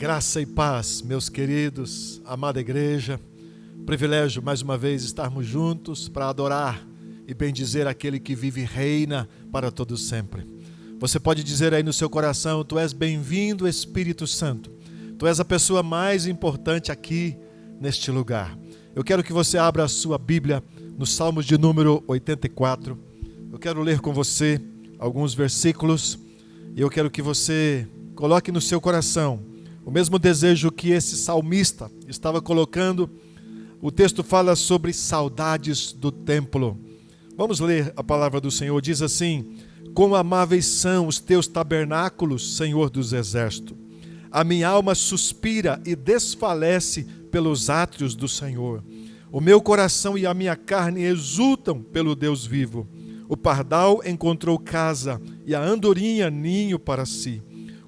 Graça e paz, meus queridos, amada igreja. Privilégio mais uma vez estarmos juntos para adorar e bendizer aquele que vive e reina para todo sempre. Você pode dizer aí no seu coração: tu és bem-vindo, Espírito Santo. Tu és a pessoa mais importante aqui neste lugar. Eu quero que você abra a sua Bíblia no Salmos de número 84. Eu quero ler com você alguns versículos e eu quero que você coloque no seu coração o mesmo desejo que esse salmista estava colocando. O texto fala sobre saudades do templo. Vamos ler a palavra do Senhor. Diz assim: quão amáveis são os teus tabernáculos, Senhor dos exércitos. A minha alma suspira e desfalece pelos átrios do Senhor. O meu coração e a minha carne exultam pelo Deus vivo. O pardal encontrou casa e a andorinha ninho para si,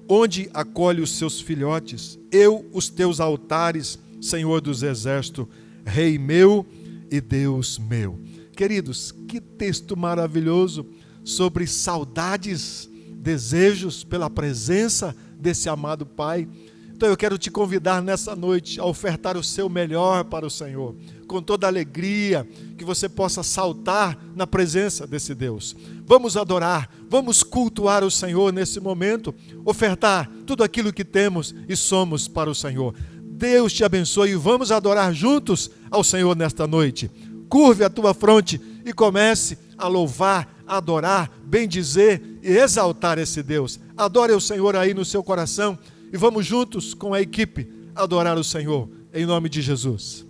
onde acolhe os seus filhotes. Eu, os teus altares, Senhor dos exércitos, Rei meu e Deus meu. Queridos, que texto maravilhoso sobre saudades, desejos pela presença desse amado Pai. Então eu quero te convidar nessa noite a ofertar o seu melhor para o Senhor, com toda alegria, que você possa saltar na presença desse Deus. Vamos adorar, vamos cultuar o Senhor nesse momento, ofertar tudo aquilo que temos e somos para o Senhor. Deus te abençoe e vamos adorar juntos ao Senhor nesta noite. Curve a tua fronte e comece a louvar, adorar, bendizer e exaltar esse Deus. Adore o Senhor aí no seu coração e vamos juntos com a equipe adorar o Senhor, em nome de Jesus.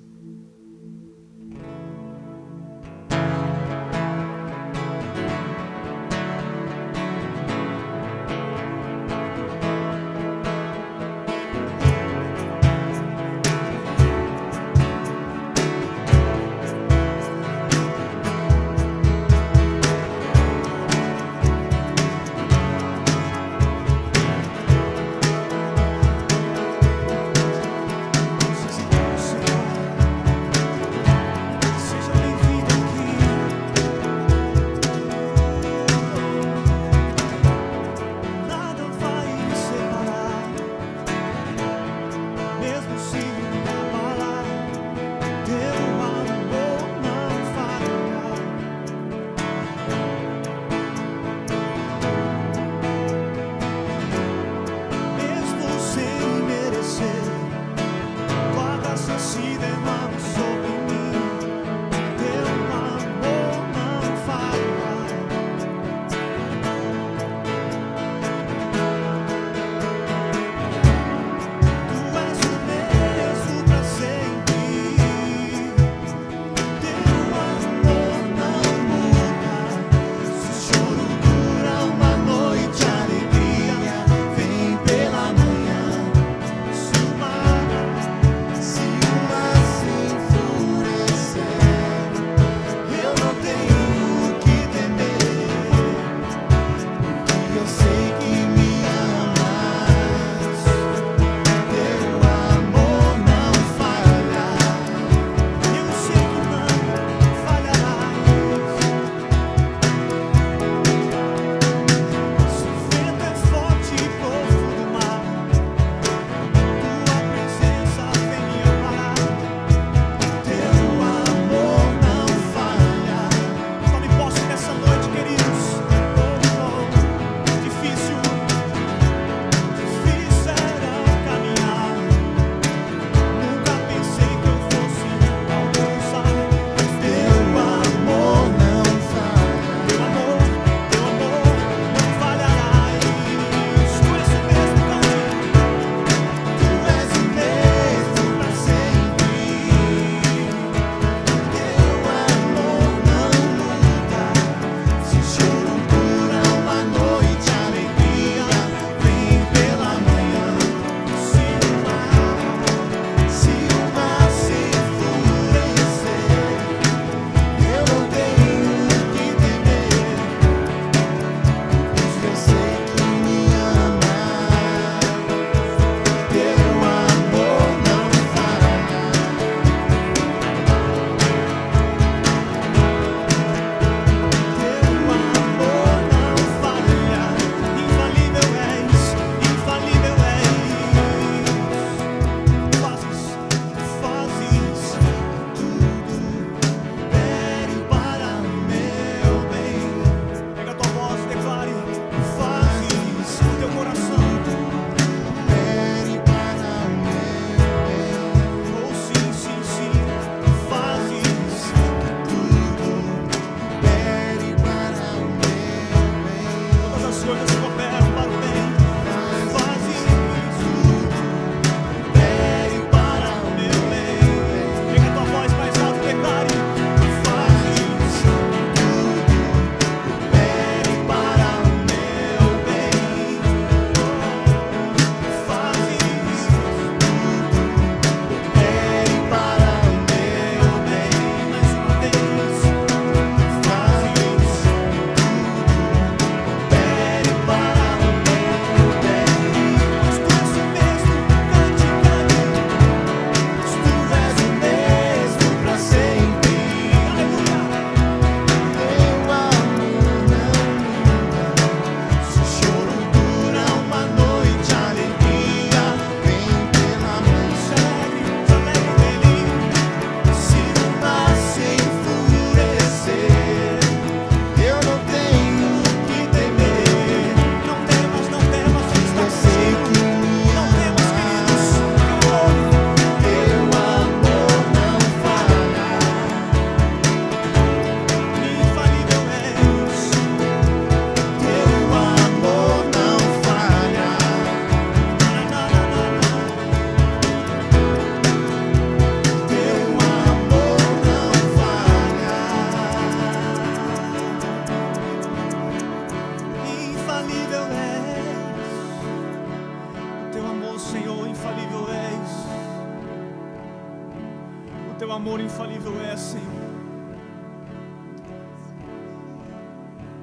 amor infalível é, Senhor.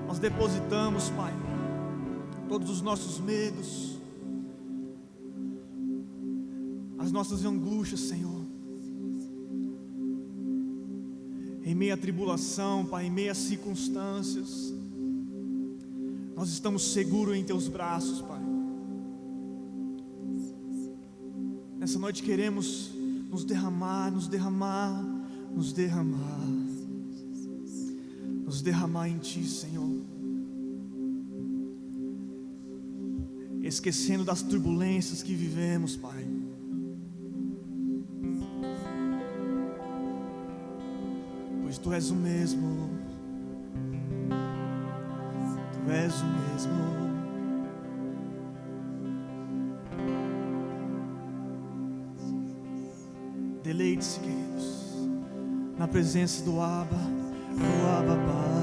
Nós depositamos, Pai, todos os nossos medos, as nossas angústias, Senhor, em meio à tribulação, Pai, em meio às circunstâncias, nós estamos seguros em Teus braços, Pai. Nessa noite queremos nos derramar, nos derramar, nos derramar, nos derramar em Ti, Senhor, esquecendo das turbulências que vivemos, Pai. Pois Tu és o mesmo, Tu és o mesmo. Deleite-se, queridos, na presença do Abba Pai.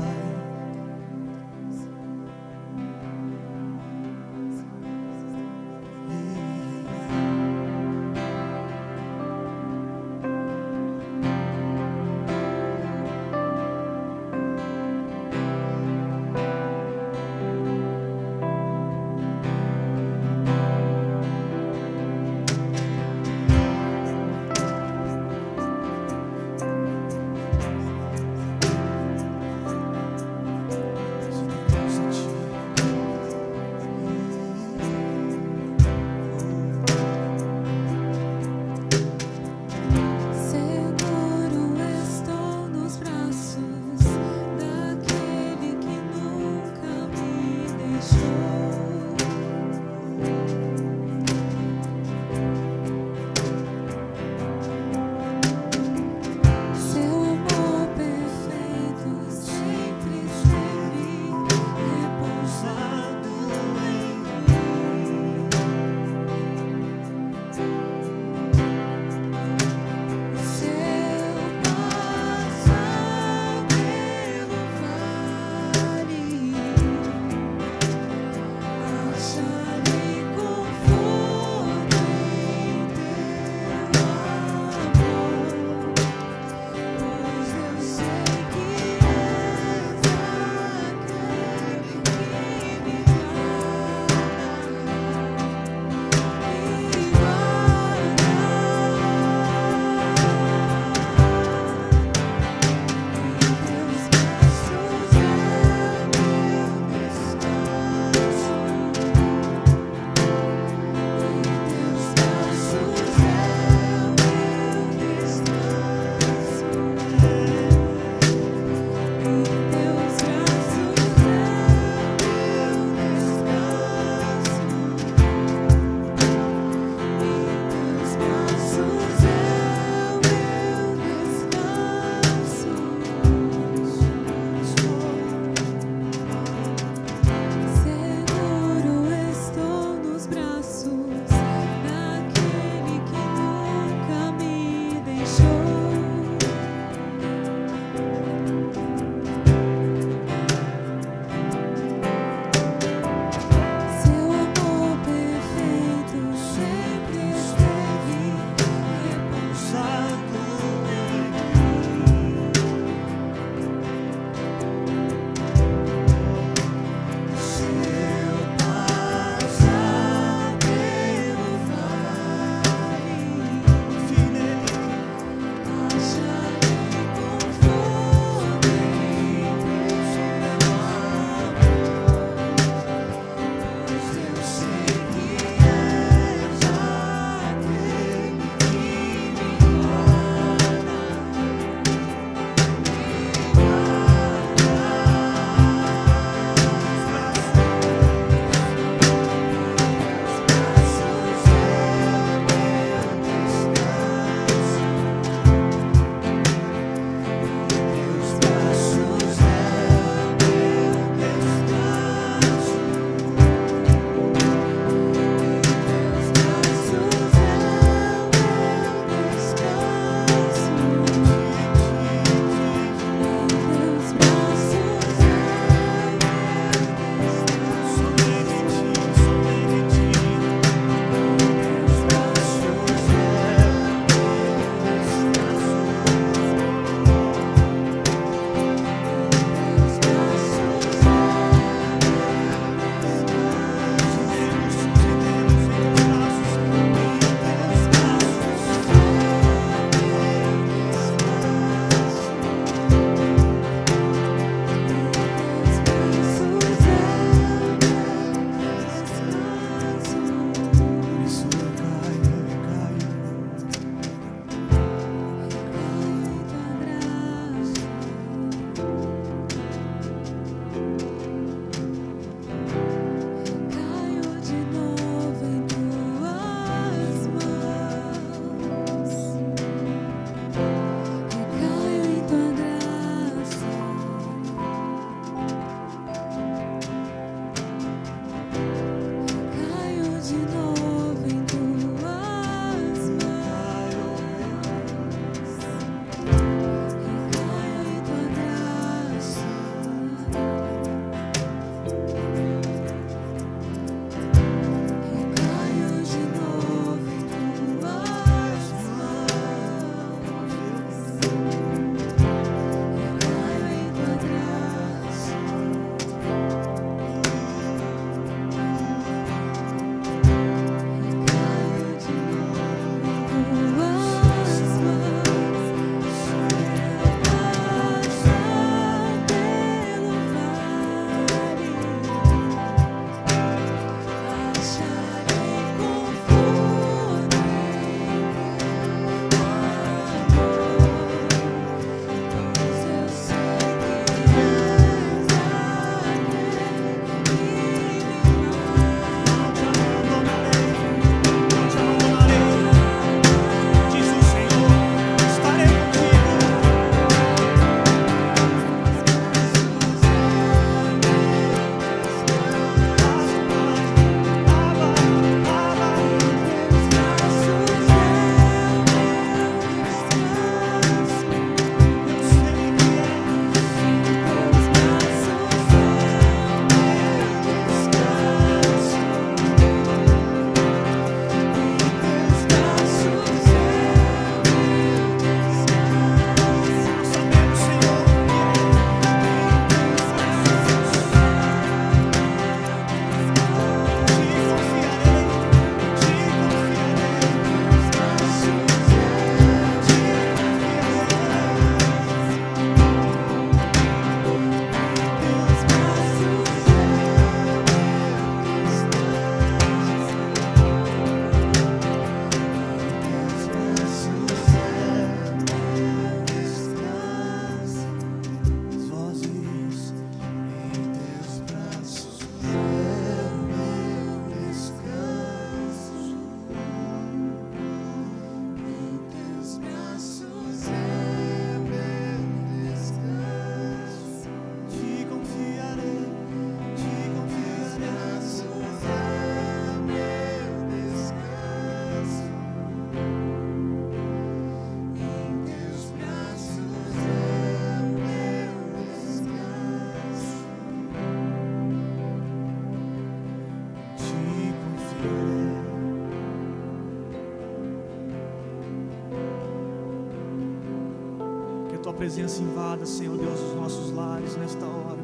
presença invada, Senhor Deus, os nossos lares nesta hora.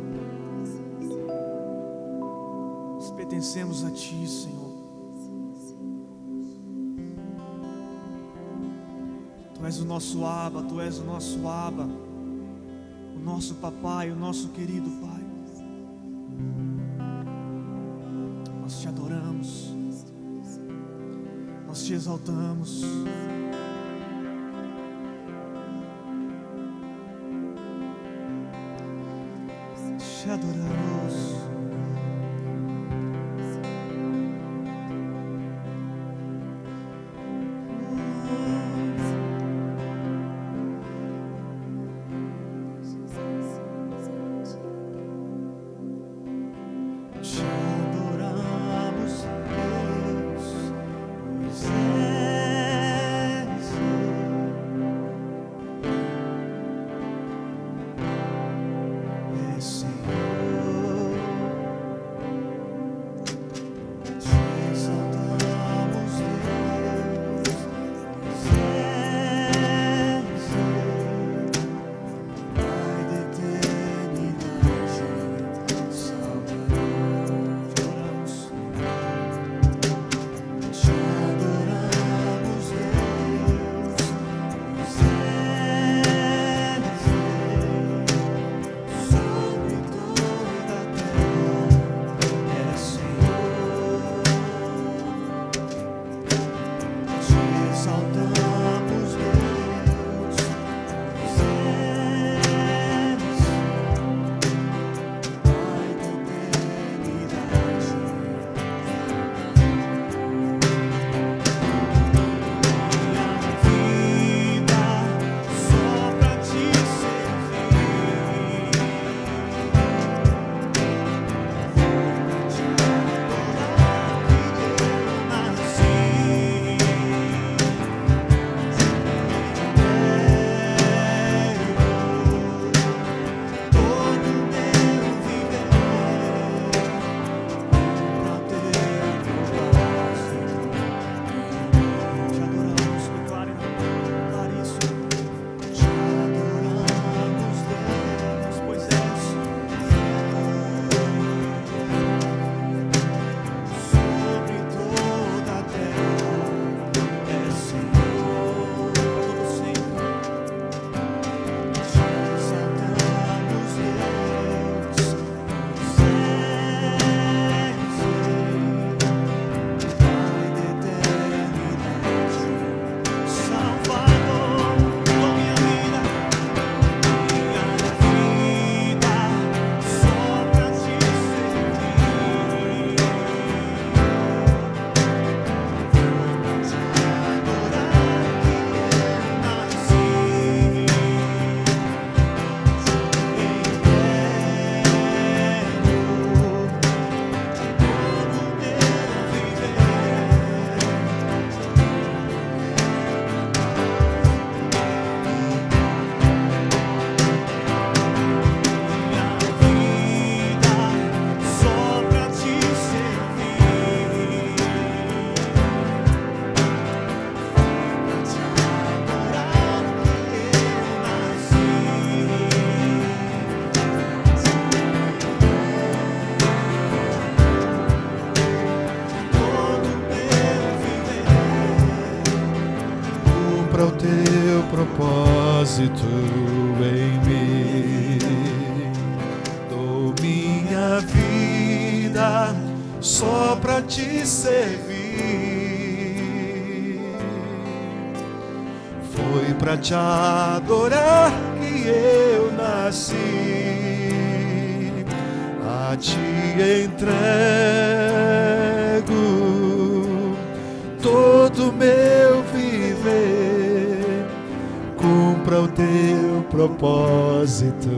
Nós pertencemos a Ti, Senhor. Tu és o nosso Abba, Tu és o nosso Abba, o nosso papai, o nosso querido Pai. Nós Te adoramos, nós Te exaltamos. Te adoramos. Cumpra o teu propósito em mim. Dou minha vida só pra te servir. Foi pra te adorar que eu nasci. A ti entrego todo meu viver. Cumpra o teu propósito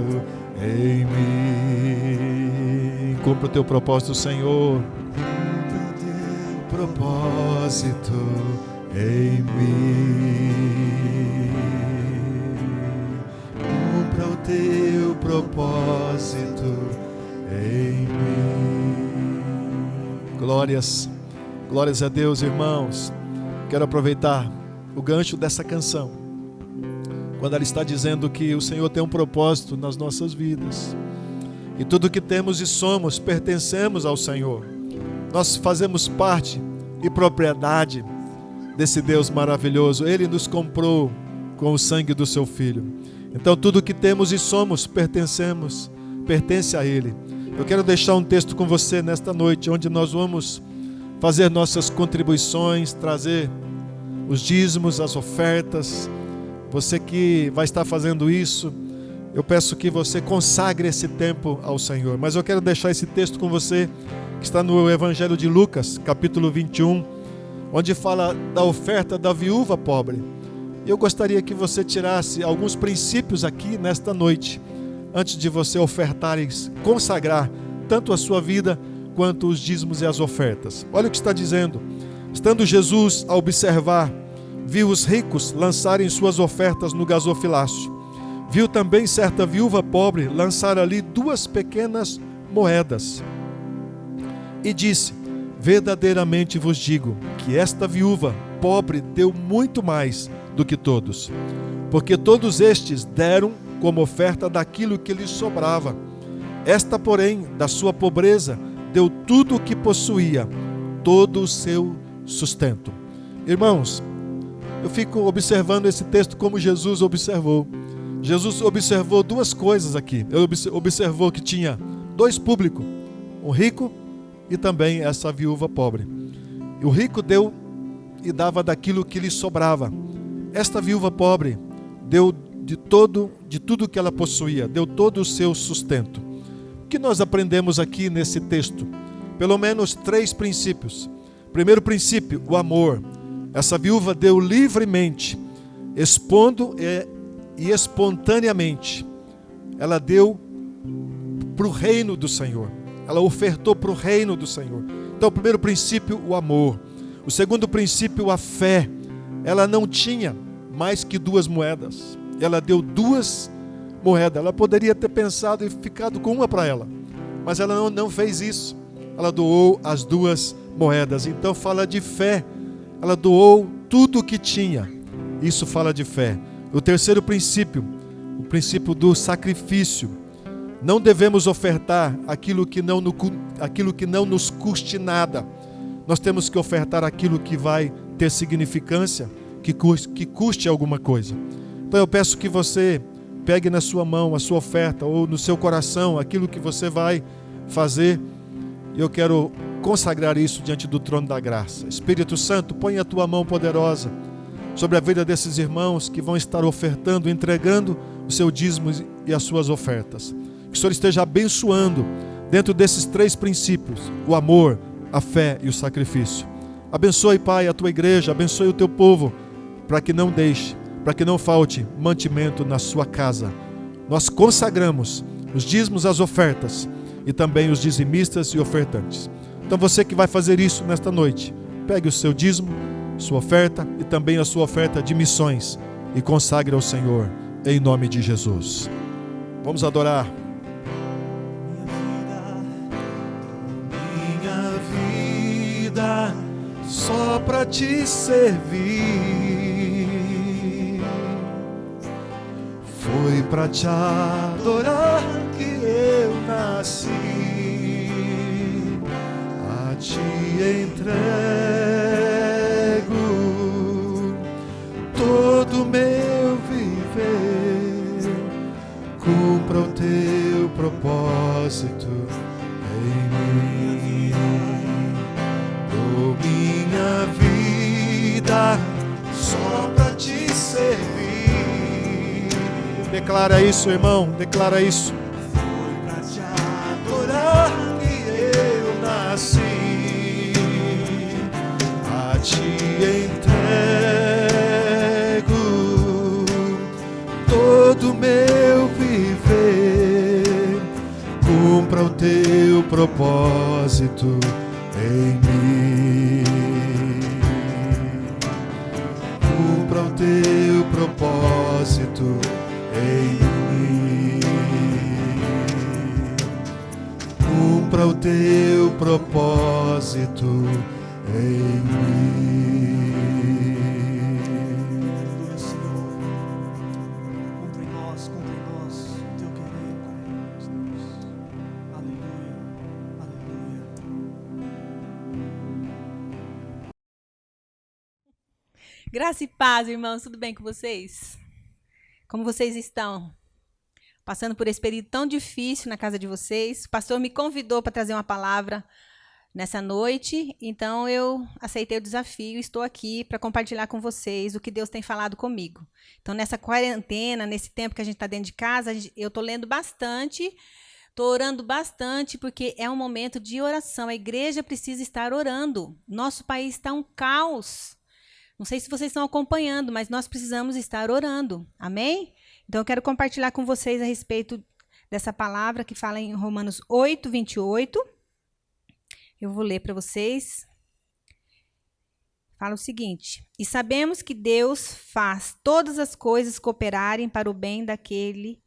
em mim. Cumpra o teu propósito, Senhor. Cumpra o teu propósito em mim. Cumpra o teu propósito em mim. Glórias a Deus, irmãos. Quero aproveitar o gancho dessa canção. quando ela está dizendo que o Senhor tem um propósito nas nossas vidas. E tudo que temos e somos, pertencemos ao Senhor. Nós fazemos parte e propriedade desse Deus maravilhoso. Ele nos comprou com o sangue do seu Filho. Então tudo que temos e somos, pertence a Ele. Eu quero deixar um texto com você nesta noite, onde nós vamos fazer nossas contribuições, trazer os dízimos, as ofertas. Você que vai estar fazendo isso, eu peço que você consagre esse tempo ao Senhor. Mas eu quero deixar esse texto com você, que está no Evangelho de Lucas, capítulo 21, onde fala da oferta da viúva pobre. Eu gostaria que você tirasse alguns princípios aqui nesta noite, antes de você ofertar e consagrar tanto a sua vida quanto os dízimos e as ofertas. Olha o que está dizendo. Estando Jesus a observar, viu os ricos lançarem suas ofertas no gasofilácio. Viu também certa viúva pobre lançar ali 2 pequenas moedas. E disse: verdadeiramente vos digo que esta viúva pobre deu muito mais do que todos, porque todos estes deram como oferta daquilo que lhes sobrava. Esta, porém, da sua pobreza, deu tudo o que possuía, todo o seu sustento. Irmãos, eu fico observando esse texto como Jesus observou. Jesus observou 2 coisas aqui. Ele observou que tinha 2 públicos, um rico e também essa viúva pobre. E o rico deu e dava daquilo que lhe sobrava. Esta viúva pobre deu de tudo que ela possuía, deu todo o seu sustento. O que nós aprendemos aqui nesse texto? Pelo menos 3 princípios. Primeiro princípio, o amor. Essa viúva deu livremente, expondo e espontaneamente. Ela deu para o reino do Senhor. Ela ofertou para o reino do Senhor. Então, o primeiro princípio, o amor. O segundo princípio, a fé. Ela não tinha mais que 2 moedas. Ela deu 2 moedas. Ela poderia ter pensado e ficado com uma para ela. Mas ela não fez isso. Ela doou as 2 moedas. Então fala de fé. Ela doou tudo o que tinha. Isso fala de fé. O terceiro princípio, o princípio do sacrifício. Não devemos ofertar aquilo que não nos custe nada. Nós temos que ofertar aquilo que vai ter significância, que custe alguma coisa. Então eu peço que você pegue na sua mão a sua oferta, ou no seu coração aquilo que você vai fazer. E eu quero consagrar isso diante do trono da graça. Espírito Santo, põe a tua mão poderosa sobre a vida desses irmãos que vão estar ofertando, entregando o seu dízimo e as suas ofertas. Que o Senhor esteja abençoando dentro desses 3 princípios: o amor, a fé e o sacrifício. Abençoe, Pai, a tua igreja, abençoe o teu povo, para que não falte mantimento na sua casa. Nós consagramos os dízimos, as ofertas e também os dizimistas e ofertantes. Então você que vai fazer isso nesta noite, pegue o seu dízimo, sua oferta e também a sua oferta de missões e consagre ao Senhor, em nome de Jesus. Vamos adorar. Minha vida só para te servir, foi para te adorar que eu nasci. A ti entrego todo o meu viver, cumpra o teu propósito em mim. Dou minha vida só para te servir. Declara isso, irmão, declara isso. Foi para te adorar que eu nasci. A ti entrego todo o meu viver, cumpra o teu propósito em mim. Cumpra o teu propósito em mim. Cumpra o teu propósito em mim. Graça e paz, irmãos, tudo bem com vocês? Como vocês estão? Passando por esse período tão difícil na casa de vocês. O pastor me convidou para trazer uma palavra nessa noite, então eu aceitei o desafio e estou aqui para compartilhar com vocês o que Deus tem falado comigo. Então, nessa quarentena, nesse tempo que a gente está dentro de casa, eu estou lendo bastante, estou orando bastante, porque é um momento de oração. A igreja precisa estar orando. Nosso país está um caos. Não sei se vocês estão acompanhando, mas nós precisamos estar orando. Amém? Então, eu quero compartilhar com vocês a respeito dessa palavra que fala em Romanos 8, 28. Eu vou ler para vocês. Fala o seguinte: e sabemos que Deus faz todas as coisas cooperarem para o bem daqueles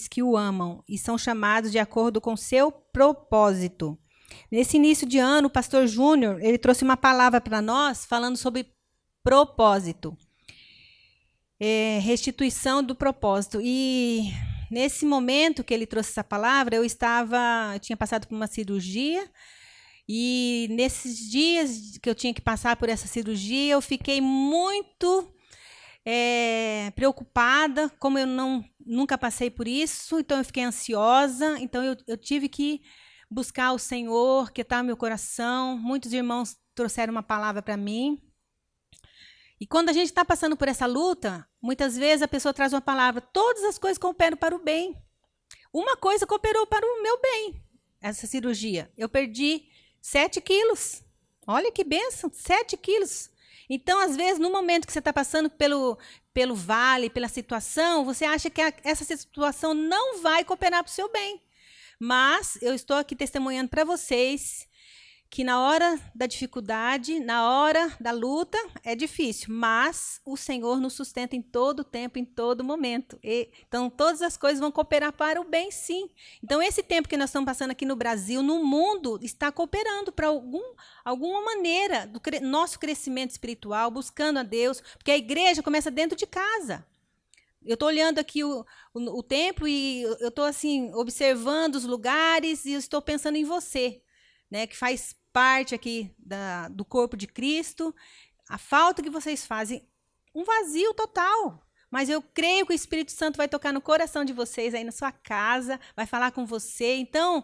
que o amam e são chamados de acordo com seu propósito. Nesse início de ano, o pastor Júnior, ele trouxe uma palavra para nós falando sobre propósito. Restituição do propósito. E nesse momento que ele trouxe essa palavra, eu tinha passado por uma cirurgia, e nesses dias que eu tinha que passar por essa cirurgia, eu fiquei muito preocupada, como eu nunca passei por isso, então eu fiquei ansiosa, então eu tive que buscar o Senhor, quietar meu coração. Muitos irmãos trouxeram uma palavra para mim. E quando a gente está passando por essa luta, muitas vezes a pessoa traz uma palavra: todas as coisas cooperam para o bem. Uma coisa cooperou para o meu bem, essa cirurgia. Eu perdi 7 quilos. Olha que bênção, 7 quilos. Então, às vezes, no momento que você está passando pelo vale, pela situação, você acha que essa situação não vai cooperar para o seu bem. Mas eu estou aqui testemunhando para vocês que na hora da dificuldade, na hora da luta, é difícil, mas o Senhor nos sustenta em todo tempo, em todo momento. Então, todas as coisas vão cooperar para o bem, sim. Então, esse tempo que nós estamos passando aqui no Brasil, no mundo, está cooperando para alguma maneira do nosso crescimento espiritual, buscando a Deus, porque a igreja começa dentro de casa. Eu estou olhando aqui o templo e eu estou assim, observando os lugares e eu estou pensando em você, né, que faz parte aqui do corpo de Cristo. A falta que vocês fazem, um vazio total. Mas eu creio que o Espírito Santo vai tocar no coração de vocês, aí na sua casa, vai falar com você. Então,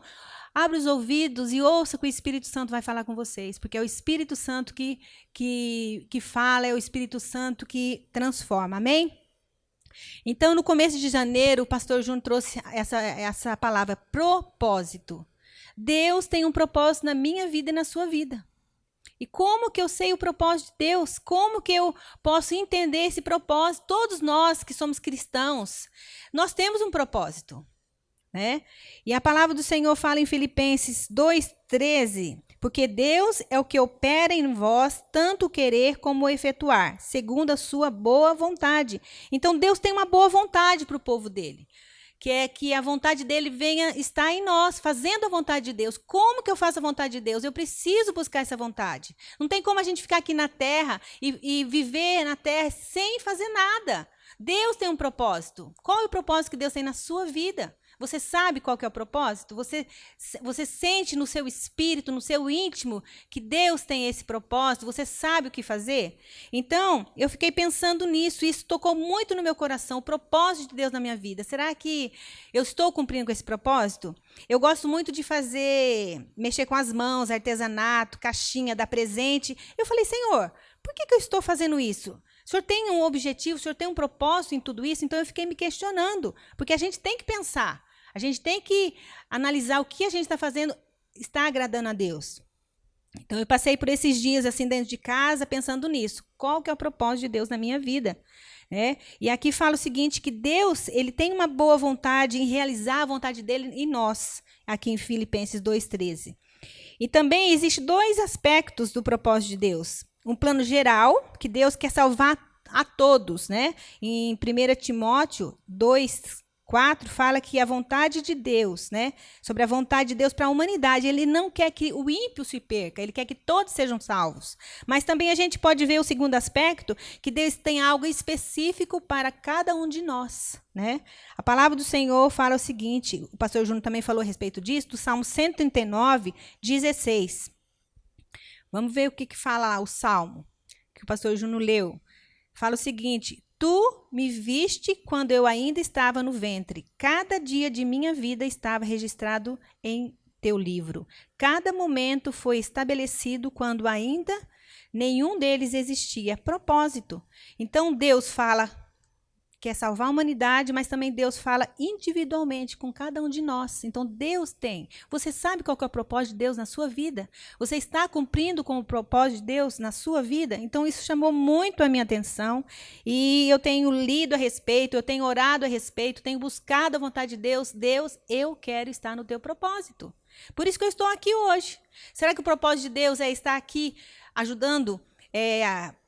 abre os ouvidos e ouça que o Espírito Santo vai falar com vocês, porque é o Espírito Santo que fala, é o Espírito Santo que transforma. Amém? Então, no começo de janeiro, o pastor Júnior trouxe essa palavra, propósito. Deus tem um propósito na minha vida e na sua vida. E como que eu sei o propósito de Deus? Como que eu posso entender esse propósito? Todos nós que somos cristãos, nós temos um propósito, né? E a palavra do Senhor fala em Filipenses 2:13, porque Deus é o que opera em vós, tanto o querer como o efetuar, segundo a sua boa vontade. Então, Deus tem uma boa vontade para o povo dele, que é que a vontade dele venha estar em nós, fazendo a vontade de Deus. Como que eu faço a vontade de Deus? Eu preciso buscar essa vontade. Não tem como a gente ficar aqui na terra e viver na terra sem fazer nada. Deus tem um propósito. Qual é o propósito que Deus tem na sua vida? Você sabe qual que é o propósito? Você sente no seu espírito, no seu íntimo, que Deus tem esse propósito? Você sabe o que fazer? Então, eu fiquei pensando nisso, e isso tocou muito no meu coração, o propósito de Deus na minha vida. Será que eu estou cumprindo com esse propósito? Eu gosto muito de mexer com as mãos, artesanato, caixinha, dar presente. Eu falei: Senhor, por que eu estou fazendo isso? O Senhor tem um objetivo, o Senhor tem um propósito em tudo isso? Então, eu fiquei me questionando, porque a gente tem que pensar. A gente tem que analisar o que a gente está fazendo está agradando a Deus. Então, eu passei por esses dias assim dentro de casa pensando nisso. Qual que é o propósito de Deus na minha vida? E aqui fala o seguinte, que Deus ele tem uma boa vontade em realizar a vontade dele em nós, aqui em Filipenses 2:13. E também existem 2 aspectos do propósito de Deus. Um plano geral, que Deus quer salvar a todos, né? Em 1 Timóteo 2:4 fala que a vontade de Deus, né? Sobre a vontade de Deus para a humanidade. Ele não quer que o ímpio se perca, ele quer que todos sejam salvos. Mas também a gente pode ver o segundo aspecto, que Deus tem algo específico para cada um de nós, né? A palavra do Senhor fala o seguinte, o pastor Júnior também falou a respeito disso, do Salmo 139:16. Vamos ver o que fala lá o Salmo. que o pastor Juno leu, fala o seguinte: tu me viste quando eu ainda estava no ventre. Cada dia de minha vida estava registrado em teu livro. Cada momento foi estabelecido quando ainda nenhum deles existia. Propósito. Então Deus fala, quer salvar a humanidade, mas também Deus fala individualmente com cada um de nós. Então Deus tem. Você sabe qual que é o propósito de Deus na sua vida? Você está cumprindo com o propósito de Deus na sua vida? Então isso chamou muito a minha atenção e eu tenho lido a respeito, eu tenho orado a respeito, tenho buscado a vontade de Deus. Deus, eu quero estar no teu propósito. Por isso que eu estou aqui hoje. Será que o propósito de Deus é estar aqui ajudando,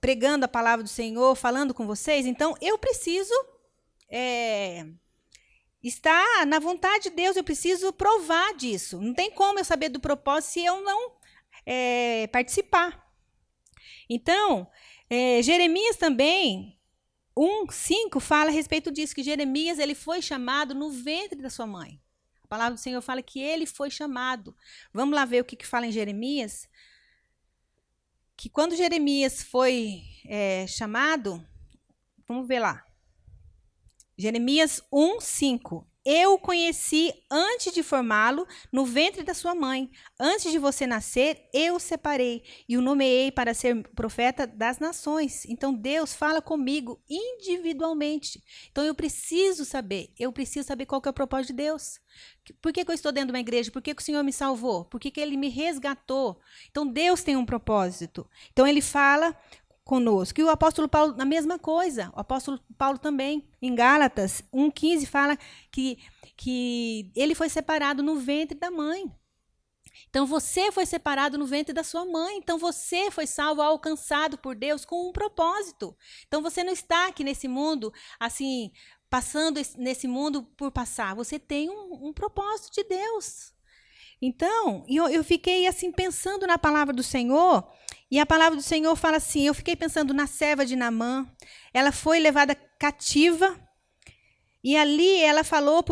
pregando a palavra do Senhor, falando com vocês? Então, eu preciso estar na vontade de Deus, eu preciso provar disso. Não tem como eu saber do propósito se eu não participar. Então, Jeremias também, 1:5, fala a respeito disso, que Jeremias ele foi chamado no ventre da sua mãe. A palavra do Senhor fala que ele foi chamado. Vamos lá ver o que fala em Jeremias. Que quando Jeremias foi chamado, vamos ver lá. Jeremias 1:5. Eu o conheci antes de formá-lo no ventre da sua mãe. Antes de você nascer, eu o separei e o nomeei para ser profeta das nações. Então, Deus fala comigo individualmente. Então, eu preciso saber qual que é o propósito de Deus. Por que eu estou dentro de uma igreja? Por que o Senhor me salvou? Por que Ele me resgatou? Então, Deus tem um propósito. Então, Ele fala conosco. E o apóstolo Paulo, a mesma coisa. O apóstolo Paulo também, em Gálatas 1:15, fala que ele foi separado no ventre da mãe. Então, você foi separado no ventre da sua mãe. Então, você foi salvo, alcançado por Deus com um propósito. Então, você não está aqui nesse mundo, assim, passando nesse mundo por passar. Você tem um propósito de Deus. Então, eu fiquei assim pensando na palavra do Senhor, e a palavra do Senhor fala assim, eu fiquei pensando na serva de Naamã, ela foi levada cativa, e ali ela falou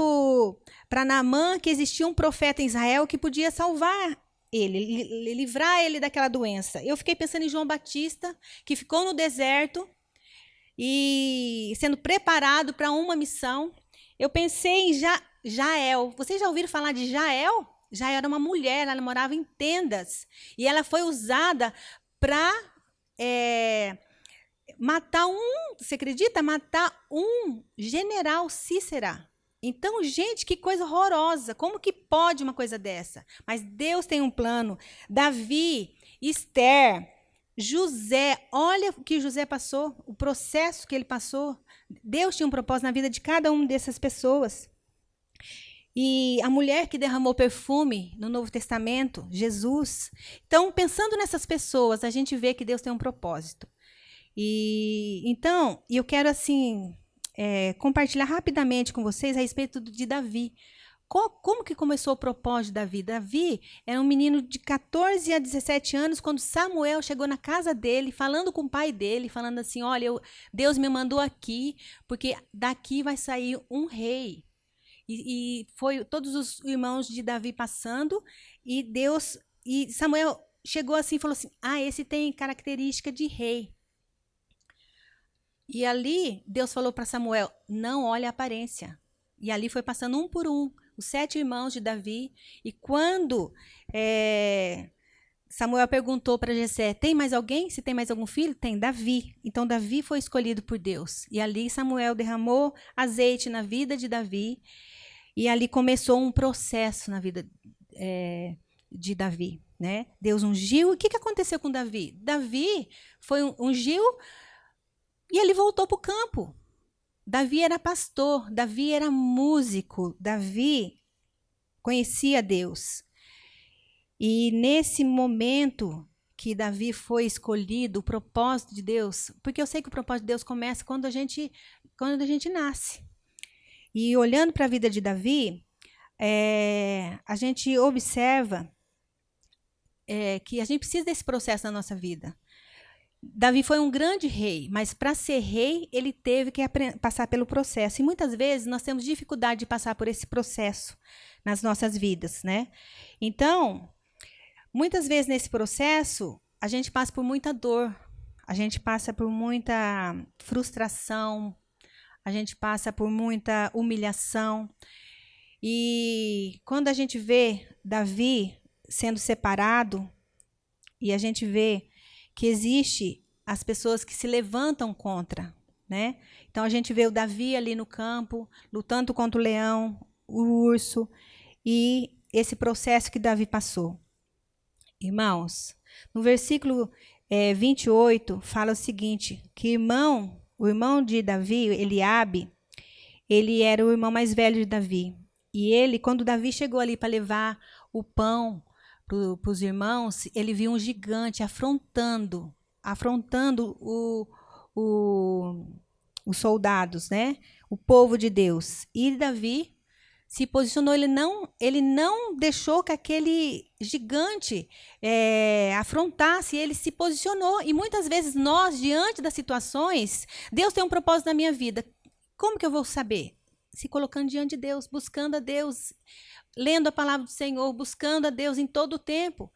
para Naamã que existia um profeta em Israel que podia salvar ele, livrar ele daquela doença. Eu fiquei pensando em João Batista, que ficou no deserto, e sendo preparado para uma missão. Eu pensei em Jael. Vocês já ouviram falar de Jael? Jael era uma mulher, ela morava em tendas. E ela foi usada para matar você acredita? Matar um general Cícera. Então, gente, que coisa horrorosa. Como que pode uma coisa dessa? Mas Deus tem um plano. Davi, Esther, José, olha o que José passou, o processo que ele passou. Deus tinha um propósito na vida de cada uma dessas pessoas. E a mulher que derramou perfume no Novo Testamento, Jesus. Então, pensando nessas pessoas, a gente vê que Deus tem um propósito. Então, eu quero assim compartilhar rapidamente com vocês a respeito de Davi. Como que começou o propósito de Davi? Davi era um menino de 14 a 17 anos, quando Samuel chegou na casa dele, falando com o pai dele, falando assim, olha, Deus me mandou aqui, porque daqui vai sair um rei. E foi todos os irmãos de Davi passando, e Samuel chegou assim e falou assim, esse tem característica de rei. E ali, Deus falou para Samuel, não olhe a aparência. E ali foi passando um por um, os 7 irmãos de Davi. E quando Samuel perguntou para Jessé, tem mais alguém? Se tem mais algum filho? Tem, Davi. Então, Davi foi escolhido por Deus. E ali Samuel derramou azeite na vida de Davi. E ali começou um processo na vida de Davi, né? Deus ungiu. O que aconteceu com Davi? Davi ungiu e ele voltou para o campo. Davi era pastor, Davi era músico, Davi conhecia Deus. E nesse momento que Davi foi escolhido, o propósito de Deus, porque eu sei que o propósito de Deus começa quando a gente nasce. E olhando para a vida de Davi, a gente observa que a gente precisa desse processo na nossa vida. Davi foi um grande rei, mas para ser rei, ele teve que passar pelo processo. E muitas vezes nós temos dificuldade de passar por esse processo nas nossas vidas, né? Então, muitas vezes nesse processo, a gente passa por muita dor, a gente passa por muita frustração, a gente passa por muita humilhação. E quando a gente vê Davi sendo separado, e a gente vê que existe as pessoas que se levantam contra, né? Então a gente vê o Davi ali no campo, lutando contra o leão, o urso, e esse processo que Davi passou. Irmãos, no versículo 28 fala o seguinte, que o irmão de Davi, Eliabe, ele era o irmão mais velho de Davi. E ele, quando Davi chegou ali para levar o pão para os irmãos, ele viu um gigante afrontando os soldados, né? O povo de Deus. E Davi se posicionou, ele não deixou que aquele gigante afrontasse, ele se posicionou. E muitas vezes nós, diante das situações, Deus tem um propósito na minha vida. Como que eu vou saber? Se colocando diante de Deus, buscando a Deus, lendo a palavra do Senhor, buscando a Deus em todo o tempo.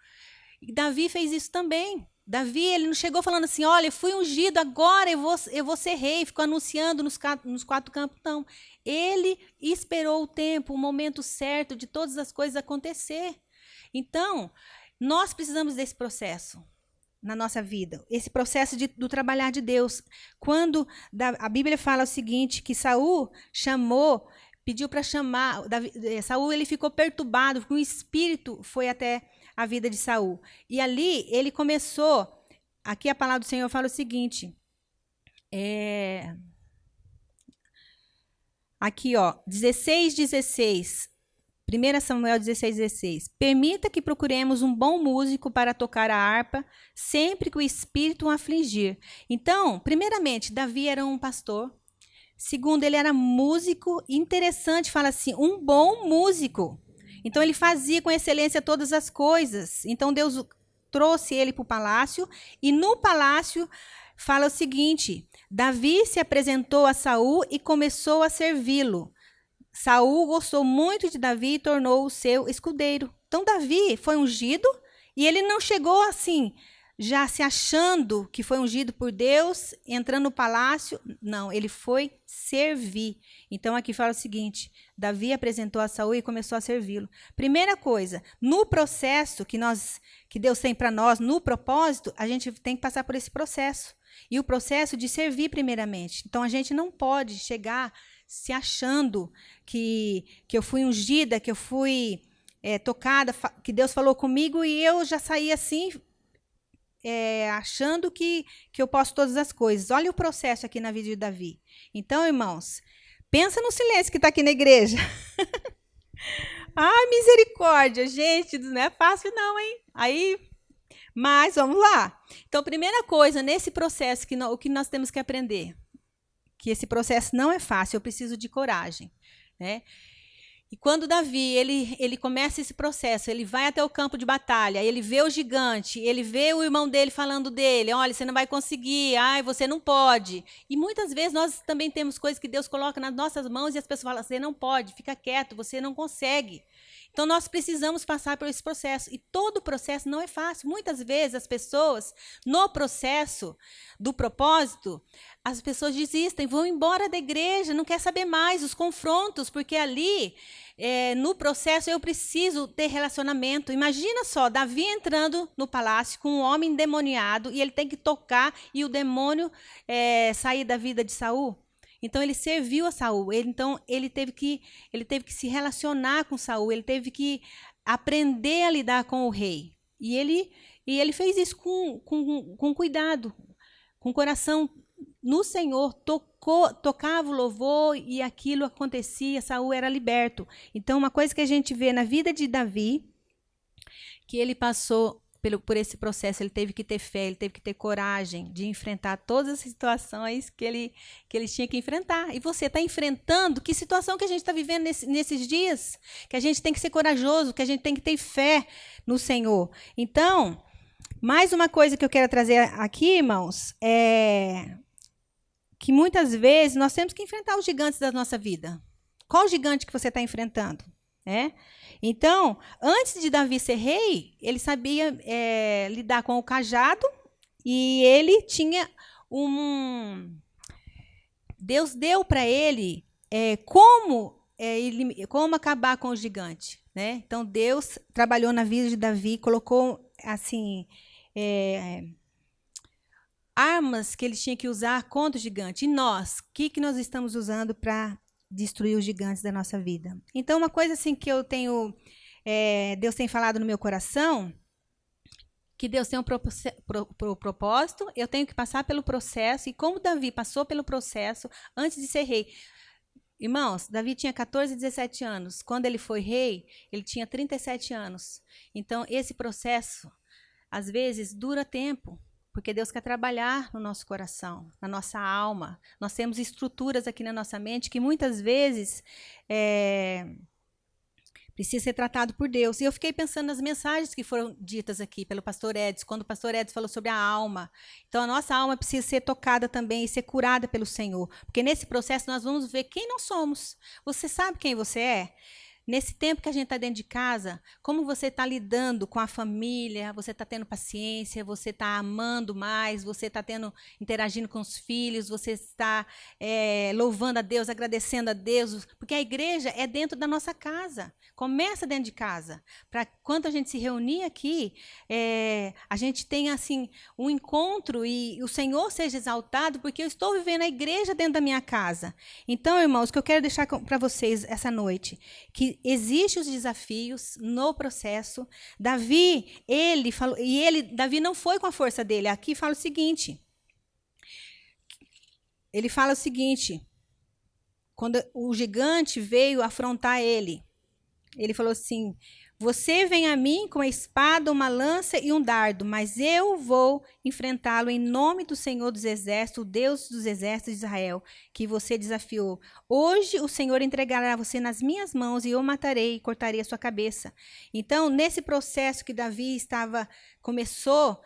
E Davi fez isso também. Davi, ele não chegou falando assim, olha, eu fui ungido, agora eu vou ser rei, ficou anunciando nos 4 campos. Não. Ele esperou o tempo, o momento certo de todas as coisas acontecer. Então, nós precisamos desse processo na nossa vida, esse processo do trabalhar de Deus. Quando a Bíblia fala o seguinte, que Saul pediu para chamar, Saul ele ficou perturbado, porque o espírito foi até a vida de Saul. E ali ele começou, aqui a palavra do Senhor fala o seguinte, aqui, 16:16, 1 Samuel 16:16. Permita que procuremos um bom músico para tocar a harpa, sempre que o espírito o afligir. Então, primeiramente, Davi era um pastor. Segundo, ele era músico. Interessante, fala assim, um bom músico. Então, ele fazia com excelência todas as coisas. Então, Deus trouxe ele para o palácio. E no palácio, fala o seguinte, Davi se apresentou a Saul e começou a servi-lo. Saul gostou muito de Davi e tornou-o seu escudeiro. Então, Davi foi ungido e ele não chegou assim, já se achando que foi ungido por Deus, entrando no palácio. Não, ele foi servir. Então, aqui fala o seguinte, Davi apresentou a Saul e começou a servi-lo. Primeira coisa, no processo que Deus tem para nós, no propósito, a gente tem que passar por esse processo. E o processo de servir primeiramente. Então, a gente não pode chegar se achando que eu fui ungida, que eu fui tocada, que Deus falou comigo e eu já saí assim, achando que eu posso todas as coisas. Olha o processo aqui na vida de Davi. Então, irmãos, pensa no silêncio que está aqui na igreja. Ai, misericórdia, gente, não é fácil não, hein? Mas vamos lá. Então, primeira coisa, nesse processo, o que nós temos que aprender? Que esse processo não é fácil, eu preciso de coragem, né? E quando Davi, ele começa esse processo, ele vai até o campo de batalha, ele vê o gigante, ele vê o irmão dele falando dele, olha, você não vai conseguir, ai, você não pode. E muitas vezes nós também temos coisas que Deus coloca nas nossas mãos e as pessoas falam, você não pode, fica quieto, você não consegue. Então, nós precisamos passar por esse processo. E todo o processo não é fácil. Muitas vezes, as pessoas, no processo do propósito, as pessoas desistem, vão embora da igreja, não quer saber mais, os confrontos, porque ali, no processo, eu preciso ter relacionamento. Imagina só, Davi entrando no palácio com um homem endemoniado, e ele tem que tocar, e o demônio sair da vida de Saul. Então, ele serviu a Saul. Ele teve que se relacionar com Saul. Ele teve que aprender a lidar com o rei. E ele fez isso com cuidado, com coração no Senhor. Tocava o louvor e aquilo acontecia. Saul era liberto. Então, uma coisa que a gente vê na vida de Davi, que ele passou por esse processo, ele teve que ter fé, ele teve que ter coragem de enfrentar todas as situações que ele tinha que enfrentar. E você está enfrentando? Que situação que a gente está vivendo nesses dias? Que a gente tem que ser corajoso, que a gente tem que ter fé no Senhor. Então, mais uma coisa que eu quero trazer aqui, irmãos, é que muitas vezes nós temos que enfrentar os gigantes da nossa vida. Qual gigante que você está enfrentando? Então, antes de Davi ser rei, ele sabia lidar com o cajado E ele tinha Deus deu para ele como acabar com o gigante, né? Então Deus trabalhou na vida de Davi, colocou assim armas que ele tinha que usar contra o gigante. E nós, o que nós estamos usando para destruir os gigantes da nossa vida? Então, uma coisa assim que Deus tem falado no meu coração, que Deus tem um propósito, eu tenho que passar pelo processo, e como Davi passou pelo processo antes de ser rei. Irmãos, Davi tinha 14, 17 anos. Quando ele foi rei, ele tinha 37 anos. Então, esse processo, às vezes, dura tempo, porque Deus quer trabalhar no nosso coração, na nossa alma. Nós temos estruturas aqui na nossa mente que muitas vezes precisa ser tratado por Deus. E eu fiquei pensando nas mensagens que foram ditas aqui pelo pastor Edson, quando o pastor Edson falou sobre a alma. Então, a nossa alma precisa ser tocada também e ser curada pelo Senhor. Porque nesse processo nós vamos ver quem nós somos. Você sabe quem você é? Nesse tempo que a gente está dentro de casa, como você está lidando com a família, você está tendo paciência, você está amando mais, você está interagindo com os filhos, você está louvando a Deus, agradecendo a Deus, porque a igreja é dentro da nossa casa, começa dentro de casa. Para quando a gente se reunir aqui, a gente tenha assim, um encontro e o Senhor seja exaltado, porque eu estou vivendo a igreja dentro da minha casa. Então, irmãos, o que eu quero deixar para vocês essa noite, que existem os desafios no processo. Davi, Davi não foi com a força dele. Aqui fala o seguinte. Ele fala o seguinte: quando o gigante veio afrontar ele, ele falou assim: você vem a mim com a espada, uma lança e um dardo, mas eu vou enfrentá-lo em nome do Senhor dos Exércitos, o Deus dos Exércitos de Israel, que você desafiou. Hoje o Senhor entregará você nas minhas mãos e eu matarei e cortarei a sua cabeça. Então, nesse processo que Davi começou,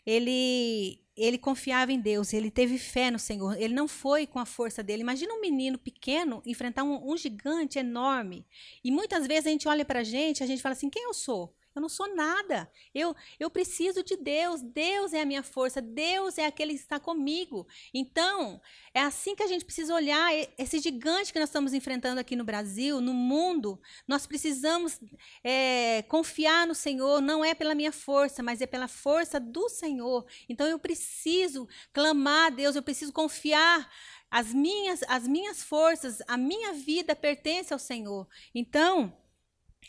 ele confiava em Deus, ele teve fé no Senhor, ele não foi com a força dele. Imagina um menino pequeno enfrentar um gigante enorme. E muitas vezes a gente olha para a gente fala assim, quem eu sou? Eu não sou nada, eu preciso de Deus, Deus é a minha força, Deus é aquele que está comigo. Então, é assim que a gente precisa olhar esse gigante que nós estamos enfrentando aqui no Brasil, no mundo. Nós precisamos confiar no Senhor, não é pela minha força, mas é pela força do Senhor. Então, eu preciso clamar a Deus, eu preciso confiar. As minhas forças, a minha vida pertence ao Senhor. Então,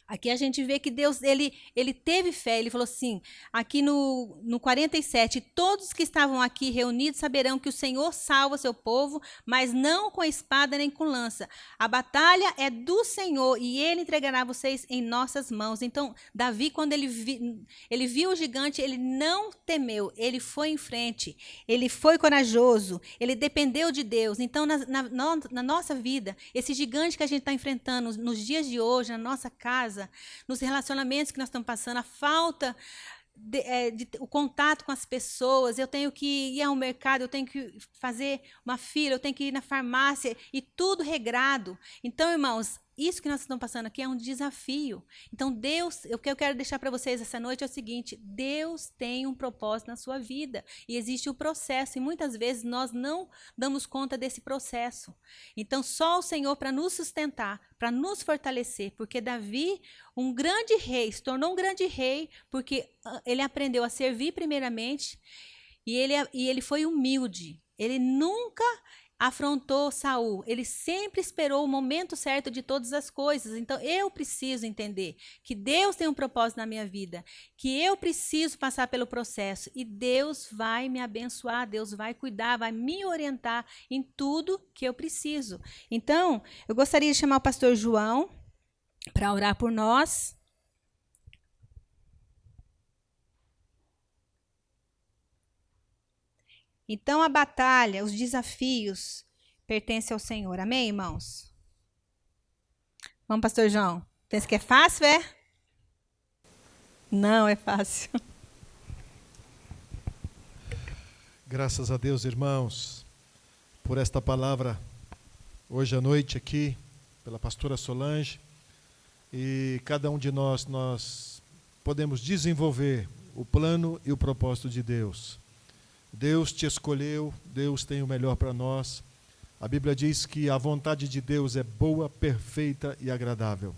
aqui a gente vê que Deus, ele teve fé, ele falou assim, aqui no 47, todos que estavam aqui reunidos saberão que o Senhor salva seu povo, mas não com espada nem com lança. A batalha é do Senhor e ele entregará vocês em nossas mãos. Então, Davi, quando ele viu o gigante, ele não temeu, ele foi em frente, ele foi corajoso, ele dependeu de Deus. Então, na nossa vida, esse gigante que a gente está enfrentando nos dias de hoje, na nossa casa, nos relacionamentos que nós estamos passando, a falta o contato com as pessoas, eu tenho que ir ao mercado, eu tenho que fazer uma fila, eu tenho que ir na farmácia, e tudo regrado. Então, irmãos, isso que nós estamos passando aqui é um desafio. Então, Deus, o que eu quero deixar para vocês essa noite é o seguinte: Deus tem um propósito na sua vida e existe o processo, e muitas vezes nós não damos conta desse processo. Então, só o Senhor para nos sustentar, para nos fortalecer, porque Davi, um grande rei, se tornou um grande rei porque ele aprendeu a servir primeiramente e ele foi humilde. Ele nunca afrontou Saul, ele sempre esperou o momento certo de todas as coisas. Então, eu preciso entender que Deus tem um propósito na minha vida, que eu preciso passar pelo processo, e Deus vai me abençoar, Deus vai cuidar, vai me orientar em tudo que eu preciso. Então, eu gostaria de chamar o pastor João para orar por nós. Então, a batalha, os desafios, pertencem ao Senhor. Amém, irmãos? Vamos, pastor João. Pensa que é fácil, é? Não é fácil. Graças a Deus, irmãos, por esta palavra hoje à noite aqui, pela pastora Solange. E cada um de nós podemos desenvolver o plano e o propósito de Deus. Deus te escolheu, Deus tem o melhor para nós. A Bíblia diz que a vontade de Deus é boa, perfeita e agradável.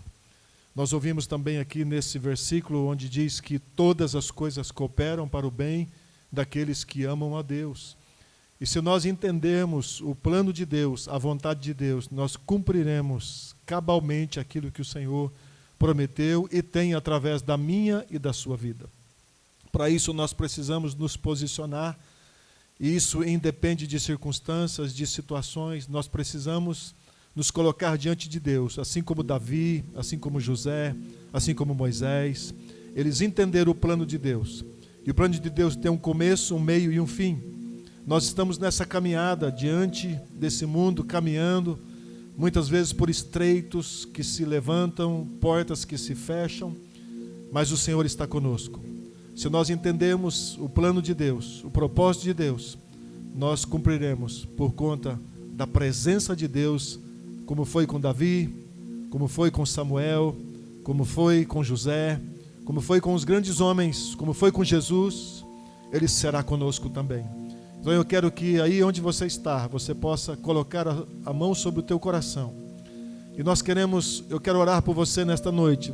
Nós ouvimos também aqui nesse versículo onde diz que todas as coisas cooperam para o bem daqueles que amam a Deus. E se nós entendermos o plano de Deus, a vontade de Deus, nós cumpriremos cabalmente aquilo que o Senhor prometeu e tem através da minha e da sua vida. Para isso nós precisamos nos posicionar, e isso independe de circunstâncias, de situações. Nós precisamos nos colocar diante de Deus, assim como Davi, assim como José, assim como Moisés. Eles entenderam o plano de Deus, e o plano de Deus tem um começo, um meio e um fim. Nós estamos nessa caminhada diante desse mundo, caminhando muitas vezes por estreitos que se levantam, portas que se fecham, mas o Senhor está conosco. Se nós entendemos o plano de Deus, o propósito de Deus, nós cumpriremos por conta da presença de Deus, como foi com Davi, como foi com Samuel, como foi com José, como foi com os grandes homens, como foi com Jesus. Ele será conosco também. Então eu quero que aí onde você está, você possa colocar a mão sobre o teu coração. E eu quero orar por você nesta noite.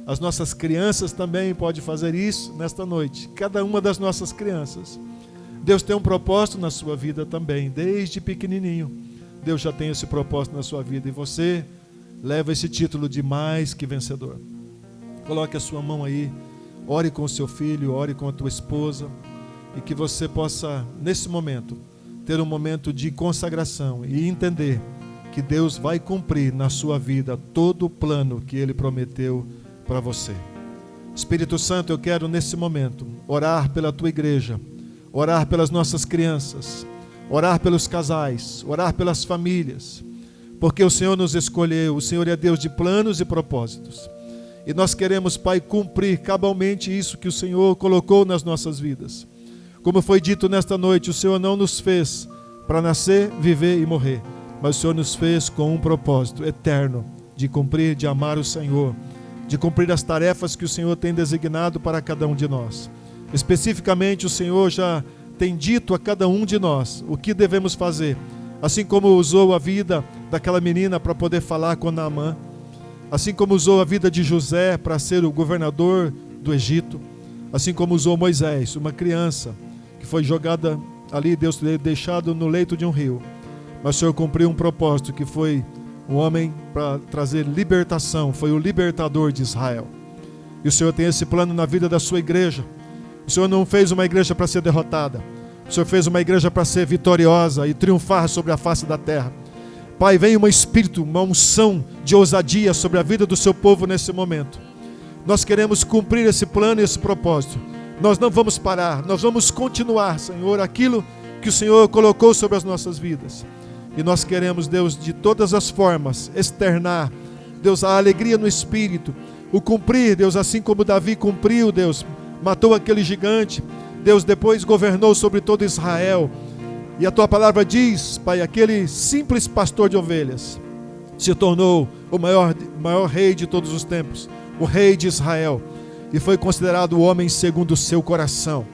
As nossas crianças também podem fazer isso nesta noite. Cada uma das nossas crianças. Deus tem um propósito na sua vida também. Desde pequenininho, Deus já tem esse propósito na sua vida. E você leva esse título de mais que vencedor. Coloque a sua mão aí. Ore com o seu filho, ore com a tua esposa. E que você possa, nesse momento, ter um momento de consagração e entender que Deus vai cumprir na sua vida todo o plano que Ele prometeu para você. Espírito Santo, eu quero nesse momento orar pela tua igreja, orar pelas nossas crianças, orar pelos casais, orar pelas famílias, porque o Senhor nos escolheu, o Senhor é Deus de planos e propósitos. E nós queremos, Pai, cumprir cabalmente isso que o Senhor colocou nas nossas vidas. Como foi dito nesta noite, o Senhor não nos fez para nascer, viver e morrer, mas o Senhor nos fez com um propósito eterno, de cumprir, de amar o Senhor, de cumprir as tarefas que o Senhor tem designado para cada um de nós. Especificamente, o Senhor já tem dito a cada um de nós o que devemos fazer, assim como usou a vida daquela menina para poder falar com Naamã, assim como usou a vida de José para ser o governador do Egito, assim como usou Moisés, uma criança que foi jogada ali, Deus deixado no leito de um rio, mas o Senhor cumpriu um propósito que foi um homem para trazer libertação, foi o libertador de Israel. E o Senhor tem esse plano na vida da sua igreja. O Senhor não fez uma igreja para ser derrotada, o Senhor fez uma igreja para ser vitoriosa e triunfar sobre a face da terra. Pai, vem um espírito, uma unção de ousadia sobre a vida do seu povo nesse momento. Nós queremos cumprir esse plano e esse propósito. Nós não vamos parar, nós vamos continuar, Senhor, aquilo que o Senhor colocou sobre as nossas vidas. E nós queremos, Deus, de todas as formas, externar, Deus, a alegria no Espírito, o cumprir, Deus, assim como Davi cumpriu, Deus, matou aquele gigante, Deus depois governou sobre todo Israel. E a Tua palavra diz, Pai, aquele simples pastor de ovelhas se tornou o maior rei de todos os tempos, o rei de Israel, e foi considerado o homem segundo o seu coração.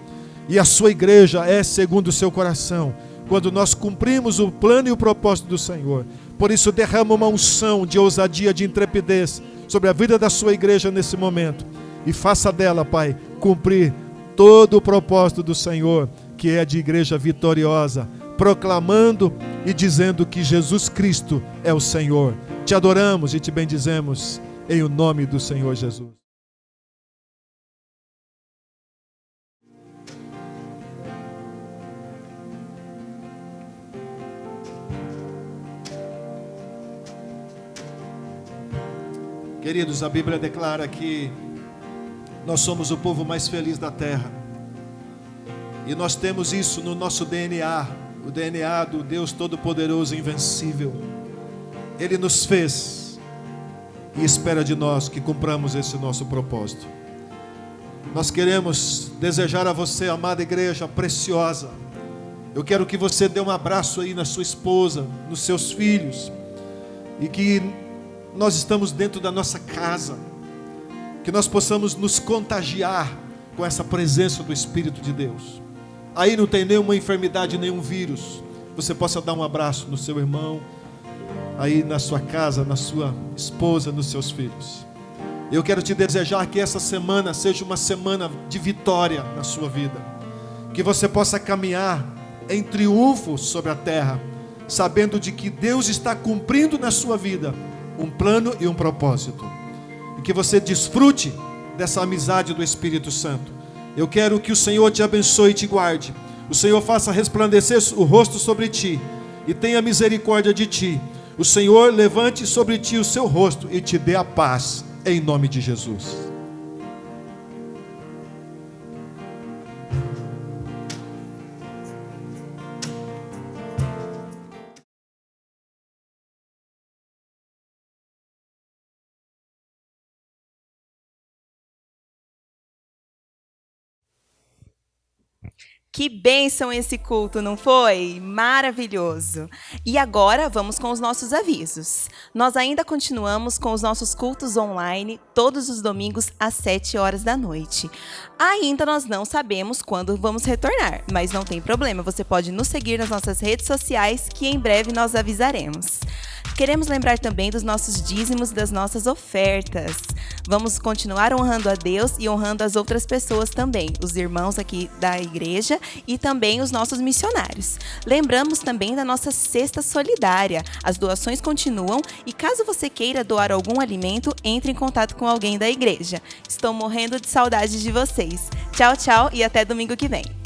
E a sua igreja é segundo o seu coração, quando nós cumprimos o plano e o propósito do Senhor. Por isso derrama uma unção de ousadia, de intrepidez sobre a vida da sua igreja nesse momento, e faça dela, Pai, cumprir todo o propósito do Senhor, que é de igreja vitoriosa, proclamando e dizendo que Jesus Cristo é o Senhor. Te adoramos e te bendizemos em o nome do Senhor Jesus. Queridos, a Bíblia declara que nós somos o povo mais feliz da terra. E nós temos isso no nosso DNA, o DNA do Deus Todo-Poderoso e Invencível. Ele nos fez e espera de nós que cumpramos esse nosso propósito. Nós queremos desejar a você, amada igreja preciosa, eu quero que você dê um abraço aí na sua esposa, nos seus filhos, e que nós estamos dentro da nossa casa, que nós possamos nos contagiar com essa presença do Espírito de Deus. aí não tem nenhuma enfermidade, nenhum vírus, você possa dar um abraço no seu irmão, aí na sua casa, na sua esposa, nos seus filhos. Eu quero te desejar que essa semana seja uma semana de vitória na sua vida, que você possa caminhar em triunfo sobre a terra, sabendo de que Deus está cumprindo na sua vida um plano e um propósito, e que você desfrute dessa amizade do Espírito Santo. Eu quero que o Senhor te abençoe e te guarde, o Senhor faça resplandecer o rosto sobre ti e tenha misericórdia de ti. O Senhor levante sobre ti o seu rosto e te dê a paz, em nome de Jesus. Que bênção esse culto, não foi? Maravilhoso! E agora vamos com os nossos avisos. Nós ainda continuamos com os nossos cultos online, todos os domingos às 7 horas da noite. Ainda nós não sabemos quando vamos retornar, mas não tem problema, você pode nos seguir nas nossas redes sociais, que em breve nós avisaremos. Queremos lembrar também dos nossos dízimos, das nossas ofertas. Vamos continuar honrando a Deus e honrando as outras pessoas também, os irmãos aqui da igreja e também os nossos missionários. Lembramos também da nossa cesta solidária. As doações continuam e caso você queira doar algum alimento, entre em contato com alguém da igreja. Estou morrendo de saudade de vocês. Tchau, tchau e até domingo que vem.